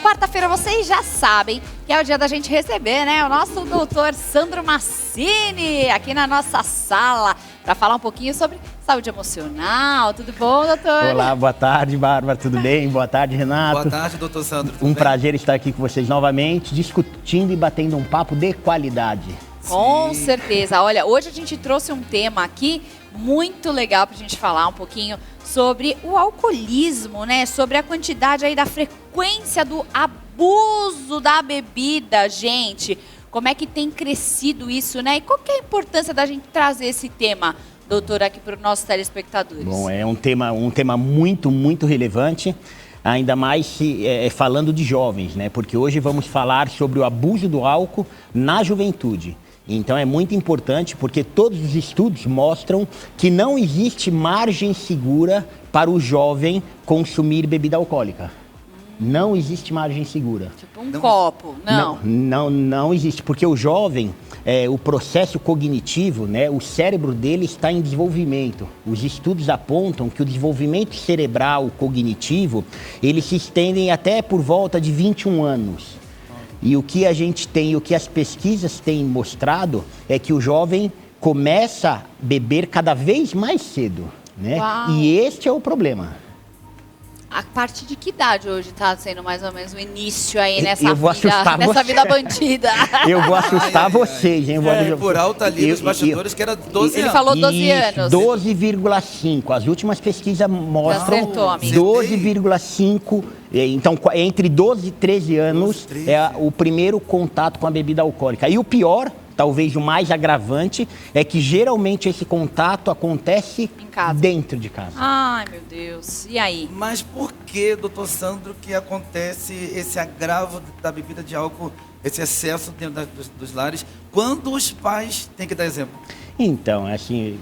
quarta-feira vocês já sabem que é o dia da gente receber, né, o nosso doutor Sandro Massini aqui na nossa sala para falar um pouquinho sobre saúde emocional. Tudo bom, doutor? Olá, boa tarde, Bárbara, tudo bem? Boa tarde, Renato. Boa tarde, doutor Sandro. Um prazer estar aqui com vocês novamente, discutindo e batendo um papo de qualidade. Com certeza. Olha, hoje a gente trouxe um tema aqui muito legal para a gente falar um pouquinho sobre o alcoolismo, né? Sobre a quantidade aí da frequência do abuso da bebida, gente. Como é que tem crescido isso, né? E qual que é a importância da gente trazer esse tema, doutor, aqui para os nossos telespectadores? Bom, é um tema muito relevante, ainda mais falando de jovens, né? Porque hoje vamos falar sobre o abuso do álcool na juventude. Então é muito importante porque todos os estudos mostram que não existe margem segura para o jovem consumir bebida alcoólica. Não existe margem segura. Tipo um copo, não. Não existe, porque o jovem, o processo cognitivo, né, o cérebro dele está em desenvolvimento. Os estudos apontam que o desenvolvimento cerebral cognitivo, eles se estendem até por volta de 21 anos. E o que a gente tem, o que as pesquisas têm mostrado é que o jovem começa a beber cada vez mais cedo, né? Uau. E este é o problema. A partir de que idade hoje está sendo mais ou menos o início aí Eu vou assustar nessa você. vida bandida? Eu vou assustar vocês, hein? Por alto ali nos bastidores que era 12 Ele anos. falou 12 anos. 12,5. As últimas pesquisas mostram acertou, amigo. 12,5. Então, entre 12 e 13 anos 13. é o primeiro contato com a bebida alcoólica. E o pior, talvez o mais agravante, é que geralmente esse contato acontece Em casa. dentro de casa. Ai, meu Deus. E aí? Mas por que, doutor Sandro, que acontece esse agravo da bebida de álcool, esse excesso dentro dos lares, quando os pais têm que dar exemplo? Então, assim,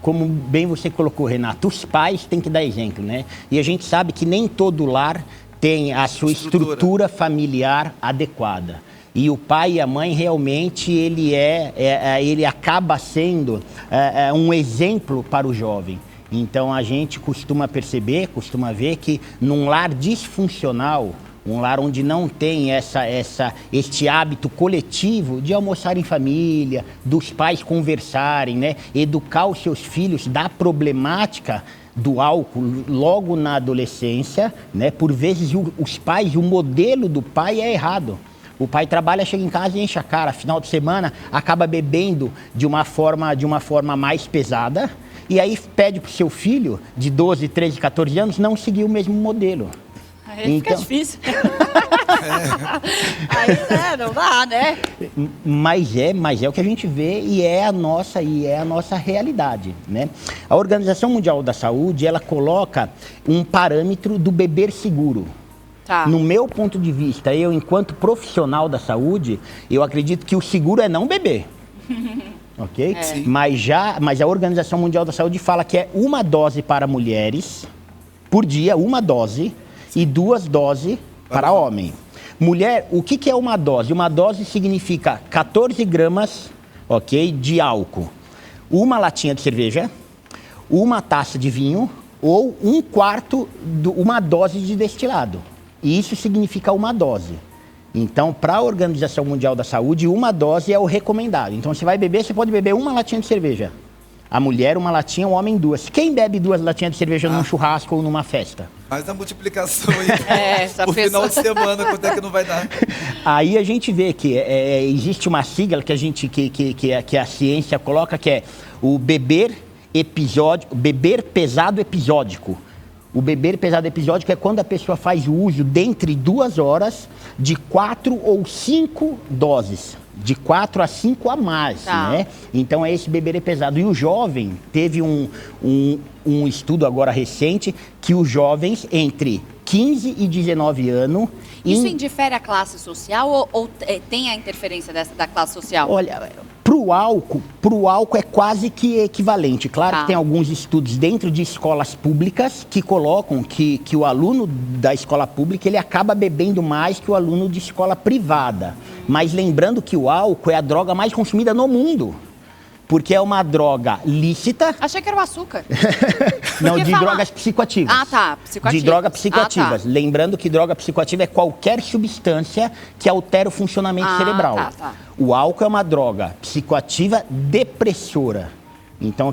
como bem você colocou, Renato, os pais têm que dar exemplo, né? E a gente sabe que nem todo lar tem a sua estrutura familiar adequada. E o pai e a mãe realmente ele acaba sendo um exemplo para o jovem. Então a gente costuma ver que num lar disfuncional, um lar onde não tem este hábito coletivo de almoçar em família, dos pais conversarem, né? Educar os seus filhos da problemática do álcool logo na adolescência, né? Por vezes os pais, o modelo do pai é errado. O pai trabalha, chega em casa e enche a cara. Final de semana, acaba bebendo de uma forma mais pesada. E aí pede para o seu filho, de 12, 13, 14 anos, não seguir o mesmo modelo. Aí fica difícil. Aí não dá, né? Mas é o que a gente vê e é a nossa realidade, né? A Organização Mundial da Saúde, ela coloca um parâmetro do beber seguro. Tá. No meu ponto de vista, eu, enquanto profissional da saúde, eu acredito que o seguro é não beber. Ok? Sim. Mas a Organização Mundial da Saúde fala que é uma dose para mulheres por dia, uma dose, e 2 doses para homem. Mulher, o que é uma dose? Uma dose significa 14 gramas, ok, de álcool. Uma latinha de cerveja, uma taça de vinho ou 1/4 uma dose de destilado. Isso significa uma dose. Então, para a Organização Mundial da Saúde, uma dose é o recomendado. Então, você vai beber, você pode beber uma latinha de cerveja. A mulher, uma latinha, o homem, 2. Quem bebe 2 latinhas de cerveja num churrasco ou numa festa? Faz a multiplicação aí por final de semana, quanto é que não vai dar? Aí a gente vê que existe uma sigla que a ciência coloca, que é o beber pesado episódico. O beber pesado episódico é quando a pessoa faz o uso, dentre 2 horas, de 4 ou 5 doses. De 4 a 5 a mais, né? Então é esse beber pesado. E o jovem, teve um estudo agora recente, que os jovens entre 15 e 19 anos... Isso indifere a classe social ou tem a interferência da classe social? Olha, pro álcool é quase que equivalente. Claro que tem alguns estudos dentro de escolas públicas que colocam que o aluno da escola pública ele acaba bebendo mais que o aluno de escola privada. Mas lembrando que o álcool é a droga mais consumida no mundo. Porque é uma droga lícita. Achei que era o açúcar. Não, de drogas psicoativas. Ah, tá. Psicoativas. De drogas psicoativas. Ah, tá. Lembrando que droga psicoativa é qualquer substância que altera o funcionamento cerebral. Tá. O álcool é uma droga psicoativa depressora. Então,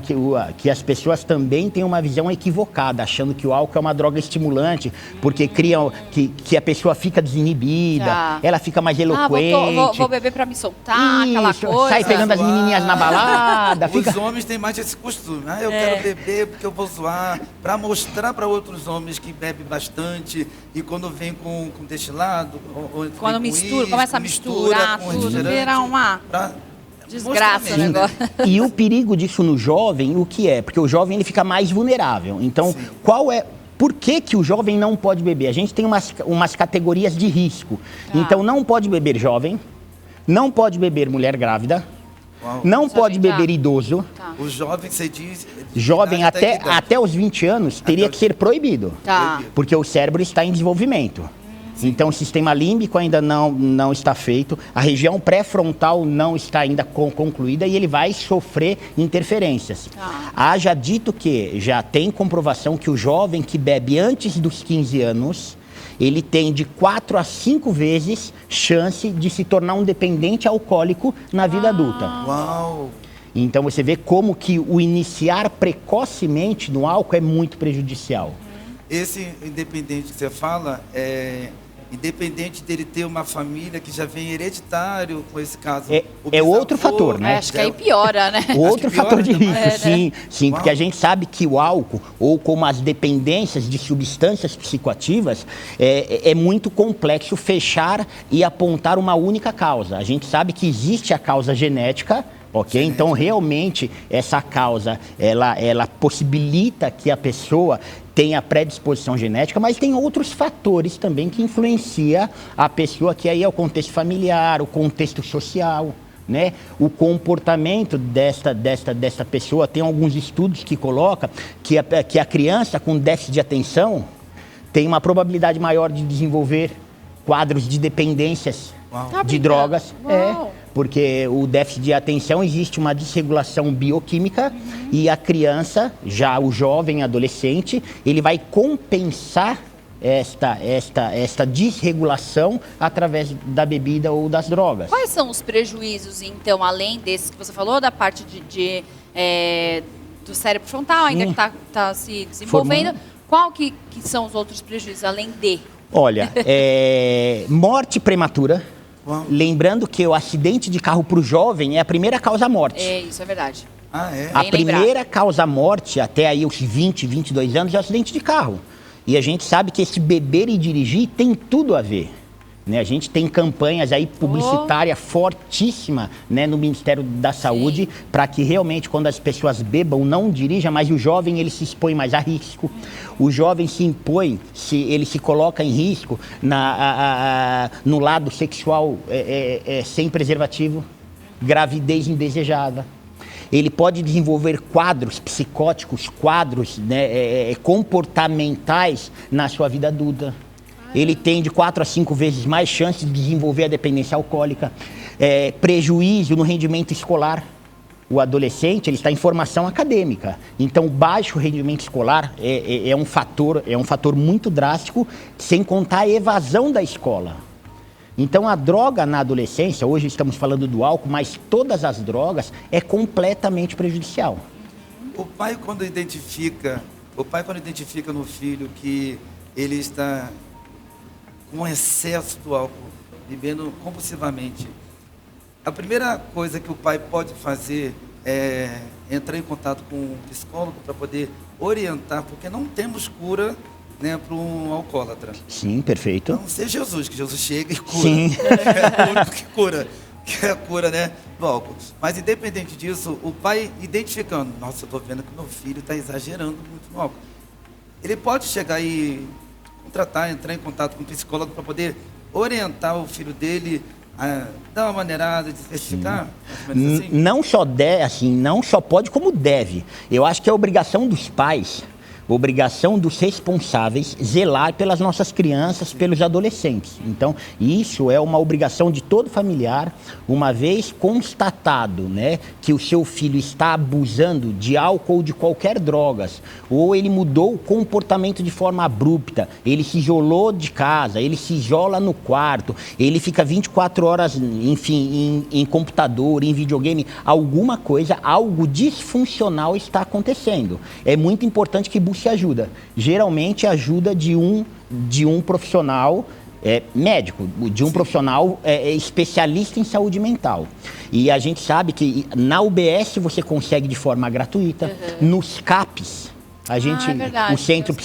que as pessoas também têm uma visão equivocada, achando que o álcool é uma droga estimulante, porque criam que a pessoa fica desinibida, ela fica mais eloquente. Vou beber pra me soltar, aquela coisa. Sai pegando as menininhas na balada. Os homens têm mais esse costume. Eu quero beber porque eu vou zoar, pra mostrar para outros homens que bebem bastante, e quando vem com destilado, quando começa a misturar tudo, vira uma... Desgraça o negócio. E o perigo disso no jovem, o que é? Porque o jovem ele fica mais vulnerável. Então, por que o jovem não pode beber? A gente tem umas categorias de risco. Então, não pode beber jovem, não pode beber mulher grávida, não pode beber idoso. O jovem, você diz... Jovem até os 20 anos teria que ser proibido. Porque o cérebro está em desenvolvimento. Então, o sistema límbico ainda não está feito, a região pré-frontal não está ainda concluída e ele vai sofrer interferências. Haja dito que já tem comprovação que o jovem que bebe antes dos 15 anos, ele tem de 4 a 5 vezes chance de se tornar um dependente alcoólico na vida adulta. Uau! Então, você vê como que o iniciar precocemente no álcool é muito prejudicial. Esse independente que você fala independente dele ter uma família que já vem hereditário com esse caso. É outro fator, né? Acho que aí piora, né? Outro fator de risco, sim, porque a gente sabe que o álcool, ou como as dependências de substâncias psicoativas, é muito complexo fechar e apontar uma única causa. A gente sabe que existe a causa genética, ok? Então, realmente, essa causa, ela possibilita que a pessoa tenha predisposição genética, mas tem outros fatores também que influenciam a pessoa, que aí é o contexto familiar, o contexto social, né? O comportamento desta pessoa. Tem alguns estudos que colocam que a criança com déficit de atenção tem uma probabilidade maior de desenvolver quadros de dependências de drogas. Porque o déficit de atenção, existe uma desregulação bioquímica e a criança, já o jovem adolescente, ele vai compensar esta desregulação através da bebida ou das drogas. Quais são os prejuízos, então, além desses que você falou, da parte do cérebro frontal, ainda que está se desenvolvendo? Qual que são os outros prejuízos, além de? Olha, morte prematura. Lembrando que o acidente de carro para o jovem é a primeira causa-morte. Isso é verdade. A primeira causa-morte, até aí os 20, 22 anos, é o acidente de carro. E a gente sabe que esse beber e dirigir tem tudo a ver. Né? A gente tem campanhas aí publicitárias fortíssimas, né, no Ministério da Saúde, para que realmente quando as pessoas bebam não dirijam, mas o jovem ele se expõe mais a risco. O jovem se impõe, ele se coloca em risco no lado sexual sem preservativo, gravidez indesejada. Ele pode desenvolver quadros psicóticos, quadros, né, comportamentais na sua vida adulta. Ele tem de 4 a 5 vezes mais chances de desenvolver a dependência alcoólica, prejuízo no rendimento escolar. O adolescente ele está em formação acadêmica, então baixo rendimento escolar é um fator muito drástico, sem contar a evasão da escola. Então a droga na adolescência, hoje estamos falando do álcool, mas todas as drogas é completamente prejudicial. O pai quando identifica no filho que ele está com excesso do álcool, bebendo compulsivamente, a primeira coisa que o pai pode fazer é entrar em contato com um psicólogo para poder orientar, porque não temos cura, né, para um alcoólatra. Sim, perfeito. Não ser Jesus, que Jesus chega e cura. Sim. É o único que cura, que é a cura, né, do álcool. Mas independente disso, o pai identificando, nossa, eu estou vendo que meu filho está exagerando muito no álcool. Ele pode chegar e contratar, entrar em contato com um psicólogo para poder orientar o filho dele a dar uma maneirada, diversificar? Assim? Não só pode, como deve. Eu acho que é obrigação dos pais obrigação dos responsáveis zelar pelas nossas crianças, pelos adolescentes. Então, isso é uma obrigação de todo familiar, uma vez constatado, né, que o seu filho está abusando de álcool ou de qualquer drogas, ou ele mudou o comportamento de forma abrupta, ele se isolou de casa, ele se isola no quarto, ele fica 24 horas, enfim, em computador, em videogame, alguma coisa, algo disfuncional está acontecendo. É muito importante que busque ajuda. Geralmente, ajuda de um profissional médico, de um profissional especialista em saúde mental. E a gente sabe que na UBS você consegue de forma gratuita, nos CAPs, a gente, verdade, o Centro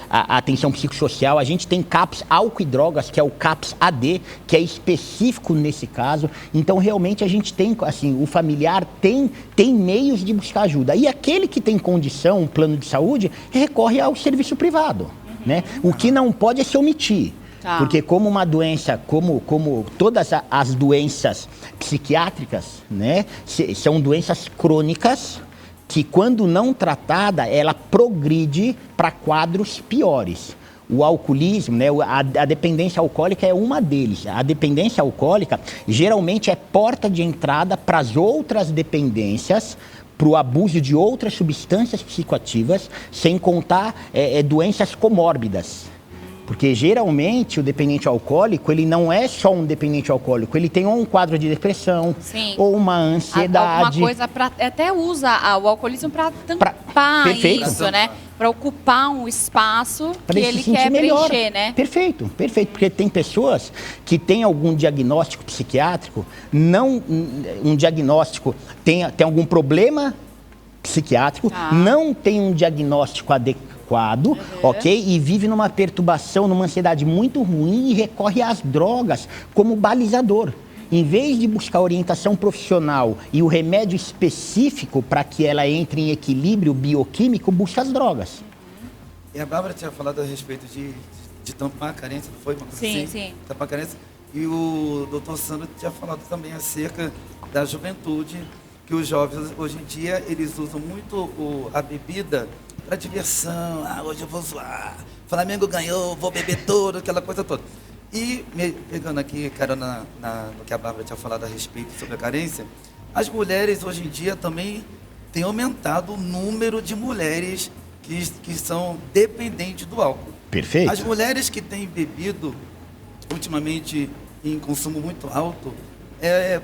a Atenção Psicossocial, a gente tem CAPS álcool e drogas, que é o CAPS AD, que é específico nesse caso. Então, realmente, a gente tem, assim, o familiar tem meios de buscar ajuda. E aquele que tem condição, um plano de saúde, recorre ao serviço privado, né? O que não pode é se omitir. Tá. Porque como uma doença, como todas as doenças psiquiátricas, né, são doenças crônicas, que quando não tratada, ela progride para quadros piores. O alcoolismo, né, a dependência alcoólica é uma deles. A dependência alcoólica geralmente é porta de entrada para as outras dependências, para o abuso de outras substâncias psicoativas, sem contar doenças comórbidas. Porque geralmente o dependente alcoólico, ele não é só um dependente alcoólico, ele tem um quadro de depressão, sim, ou uma ansiedade. Alguma coisa até usa o alcoolismo para tampar isso, né? Para ocupar um espaço que ele quer preencher, né? Perfeito, perfeito. Porque tem pessoas que têm algum diagnóstico psiquiátrico, não um diagnóstico, tem algum problema psiquiátrico, não tem um diagnóstico adequado, ok? E vive numa perturbação, numa ansiedade muito ruim e recorre às drogas como balizador. Em vez de buscar orientação profissional e o remédio específico para que ela entre em equilíbrio bioquímico, busca as drogas. E a Bárbara tinha falado a respeito de tampar a carência, não foi? Uma coisa Sim, assim? sim. Tampar a carência. E o doutor Sandro tinha falado também acerca da juventude, que os jovens, hoje em dia, eles usam muito a bebida para diversão. Hoje eu vou zoar. Flamengo ganhou, vou beber todo, aquela coisa toda. E, pegando aqui, carona, no que a Bárbara tinha falado a respeito sobre a carência, as mulheres, hoje em dia, também têm aumentado o número de mulheres que são dependentes do álcool. Perfeito. As mulheres que têm bebido, ultimamente, em consumo muito alto,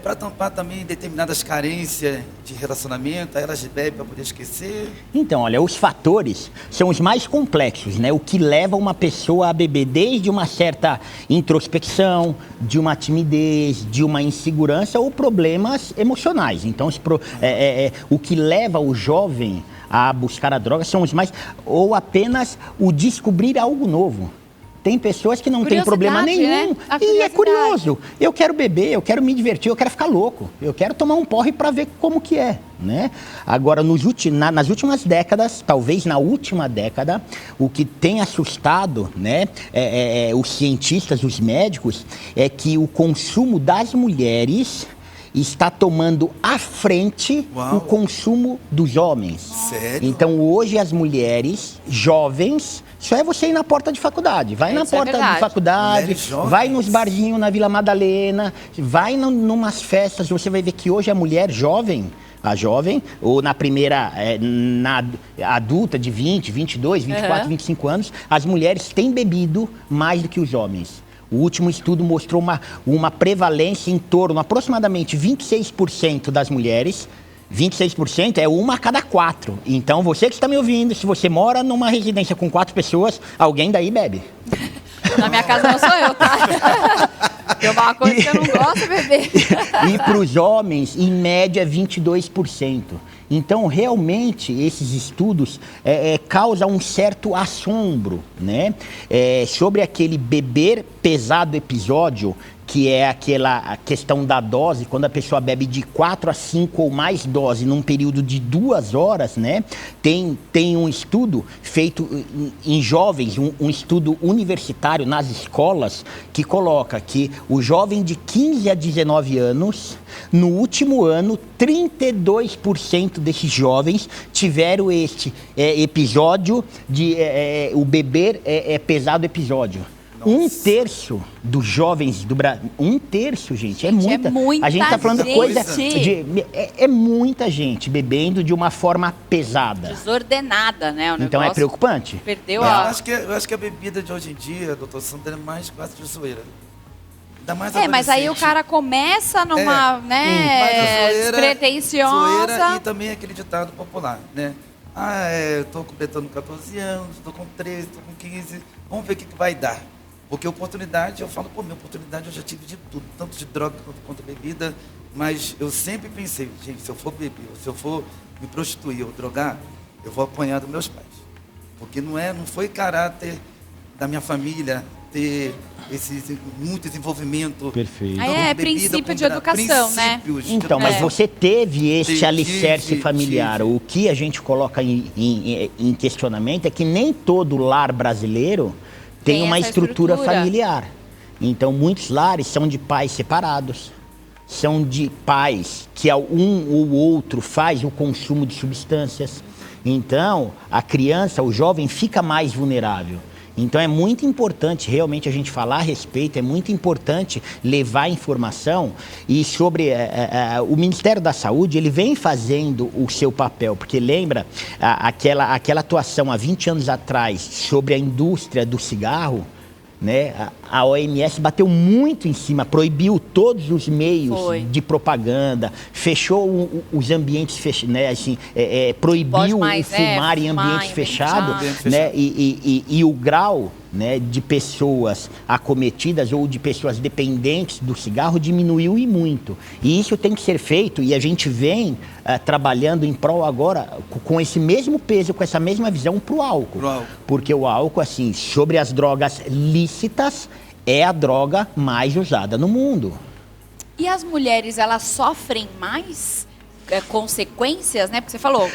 para tampar também determinadas carências de relacionamento, elas bebem para poder esquecer. Então, olha, os fatores são os mais complexos, né? O que leva uma pessoa a beber, desde uma certa introspecção, de uma timidez, de uma insegurança ou problemas emocionais. Então, o que leva o jovem a buscar a droga são os mais... ou apenas o descobrir algo novo. Tem pessoas que não têm problema nenhum, né? E é curioso. Eu quero beber, eu quero me divertir, eu quero ficar louco. Eu quero tomar um porre para ver como que é, né? Agora, nas últimas décadas, talvez na última década, o que tem assustado, né, os cientistas, os médicos, é que o consumo das mulheres está tomando à frente o consumo dos homens. Sério? Então, hoje, as mulheres jovens... Só é você ir na porta de faculdade. Vai na porta de faculdade, vai nos barzinhos na Vila Madalena, vai numas festas, você vai ver que hoje a mulher jovem, ou na primeira, na adulta de 20, 22, 24, 25 anos, as mulheres têm bebido mais do que os homens. O último estudo mostrou uma prevalência em torno, aproximadamente 26% das mulheres. 26% é uma a cada 4. Então, você que está me ouvindo, se você mora numa residência com 4 pessoas, alguém daí bebe. Na minha casa não sou eu, tá? Tem uma coisa que eu não gosto de beber. E para os homens, em média, 22%. Então, realmente, esses estudos causam um certo assombro, né? Sobre aquele beber pesado episódio que é a questão da dose, quando a pessoa bebe de 4 a 5 ou mais doses num período de 2 horas, né? Tem um estudo feito em jovens, um estudo universitário nas escolas, que coloca que o jovem de 15 a 19 anos, no último ano, 32% desses jovens tiveram este episódio de o beber pesado episódio. Nossa. 1/3 dos jovens do Brasil, 1/3, gente, é muita. A gente está falando gente. Coisa é muita gente bebendo de uma forma pesada. Desordenada, né? O então negócio é preocupante. Perdeu eu acho que a bebida de hoje em dia, doutor Sandro, é mais quase de zoeira. Mas aí o cara começa numa, despretensiosa. E também aquele ditado popular, né? Eu tô completando 14 anos, tô com 13, tô com 15, vamos ver o que vai dar. Porque oportunidade, eu falo, minha oportunidade eu já tive de tudo, tanto de droga quanto bebida, mas eu sempre pensei, gente, se eu for beber, se eu for me prostituir ou drogar, eu vou apanhar dos meus pais. Porque não foi caráter da minha família ter muito desenvolvimento. Perfeito. É princípio de educação, né? Então, mas você teve esse alicerce familiar. O que a gente coloca em questionamento é que nem todo lar brasileiro tem uma estrutura familiar. Então, muitos lares são de pais separados. São de pais que um ou outro faz o consumo de substâncias. Então, a criança, o jovem, fica mais vulnerável. Então é muito importante realmente a gente falar a respeito, é muito importante levar informação e sobre o Ministério da Saúde, ele vem fazendo o seu papel, porque lembra aquela atuação há 20 anos atrás sobre a indústria do cigarro, né? A OMS bateu muito em cima, proibiu todos os meios de propaganda, fechou os ambientes, né? Assim, proibiu o fumar em ambientes fechados, né? E o grau, né, de pessoas acometidas ou de pessoas dependentes do cigarro diminuiu e muito. E isso tem que ser feito e a gente vem trabalhando em prol agora com esse mesmo peso, com essa mesma visão para o álcool. Porque o álcool, assim, sobre as drogas lícitas, é a droga mais usada no mundo. E as mulheres, elas sofrem mais consequências, né? Porque você falou,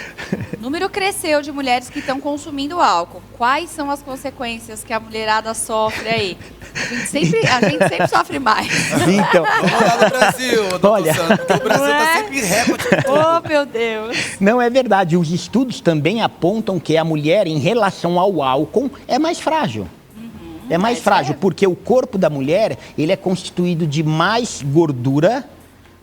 o número cresceu de mulheres que estão consumindo álcool. Quais são as consequências que a mulherada sofre aí? A gente sempre sofre mais. Então, vamos lá no Brasil, olha, porque o Brasil está sempre recorde. Oh, meu Deus. Não, é verdade. Os estudos também apontam que a mulher, em relação ao álcool, é mais frágil. É mais frágil, porque o corpo da mulher, ele é constituído de mais gordura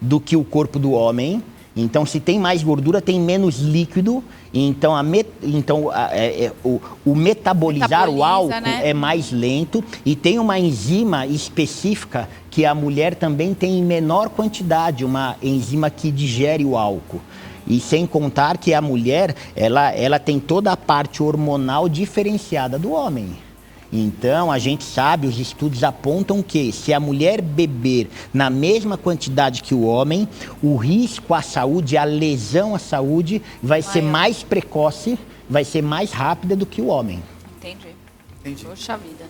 do que o corpo do homem. Então, se tem mais gordura, tem menos líquido. Então, o metabolizar o álcool, né, é mais lento. E tem uma enzima específica que a mulher também tem em menor quantidade, uma enzima que digere o álcool. E sem contar que a mulher, ela tem toda a parte hormonal diferenciada do homem. Então, a gente sabe, os estudos apontam que se a mulher beber na mesma quantidade que o homem, o risco à saúde, a lesão à saúde vai ser mais precoce, vai ser mais rápida do que o homem. Entendi. Poxa vida.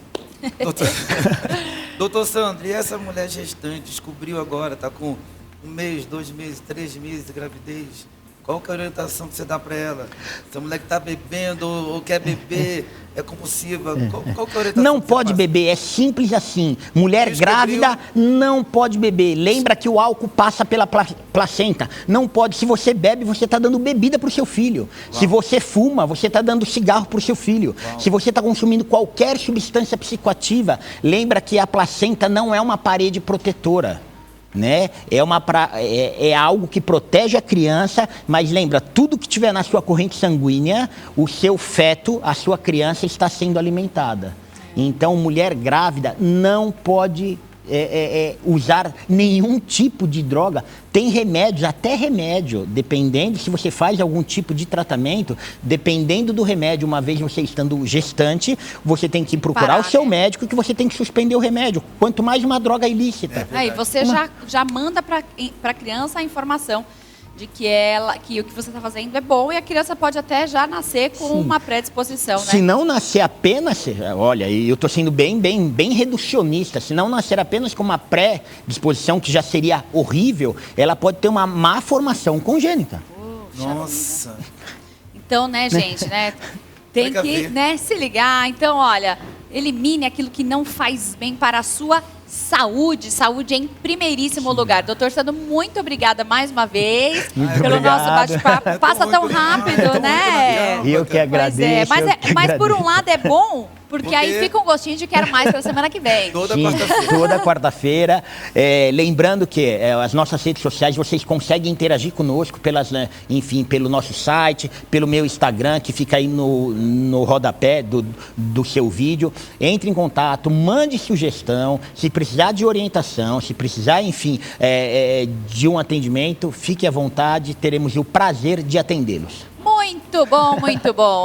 Doutor Sandro, e essa mulher gestante descobriu agora, está com 1 mês, 2 meses, 3 meses de gravidez, qual que é a orientação que você dá para ela? Se a mulher que está bebendo ou quer beber, é compulsiva, qual que é a orientação? Não pode beber, é simples assim. Mulher grávida não pode beber. Lembra que o álcool passa pela placenta. Não pode. Se você bebe, você está dando bebida para o seu filho. Se você fuma, você está dando cigarro para o seu filho. Se você está consumindo qualquer substância psicoativa, lembra que a placenta não é uma parede protetora. Né? É algo que protege a criança, mas lembra, tudo que tiver na sua corrente sanguínea, o seu feto, a sua criança está sendo alimentada. Então, mulher grávida não pode usar nenhum tipo de droga. Tem remédios, até remédio, dependendo, se você faz algum tipo de tratamento, dependendo do remédio, uma vez você estando gestante, você tem que procurar o seu médico, que você tem que suspender o remédio. Quanto mais uma droga ilícita. Aí você já manda para a criança a informação de que o que você está fazendo é bom e a criança pode até já nascer com uma predisposição, né? Se não nascer apenas, olha, e eu estou sendo bem reducionista, se não nascer apenas com uma predisposição, que já seria horrível, ela pode ter uma má formação congênita. Nossa. Então, né, gente, né? Tem que, né, se ligar. Então, olha, elimine aquilo que não faz bem para a sua saúde. Saúde em primeiríssimo lugar. Doutor Sandro, muito obrigada mais uma vez pelo nosso bate-papo. Passa tão rápido, né? E eu que agradeço. Mas por um lado é bom, porque aí fica um gostinho de quero mais para a semana que vem. Toda quarta-feira. Lembrando que as nossas redes sociais, vocês conseguem interagir conosco pelo nosso site, pelo meu Instagram, que fica aí no rodapé do seu vídeo. Entre em contato, mande sugestão. Se precisar de orientação, se precisar, enfim, de um atendimento, fique à vontade. Teremos o prazer de atendê-los. Muito bom, muito bom.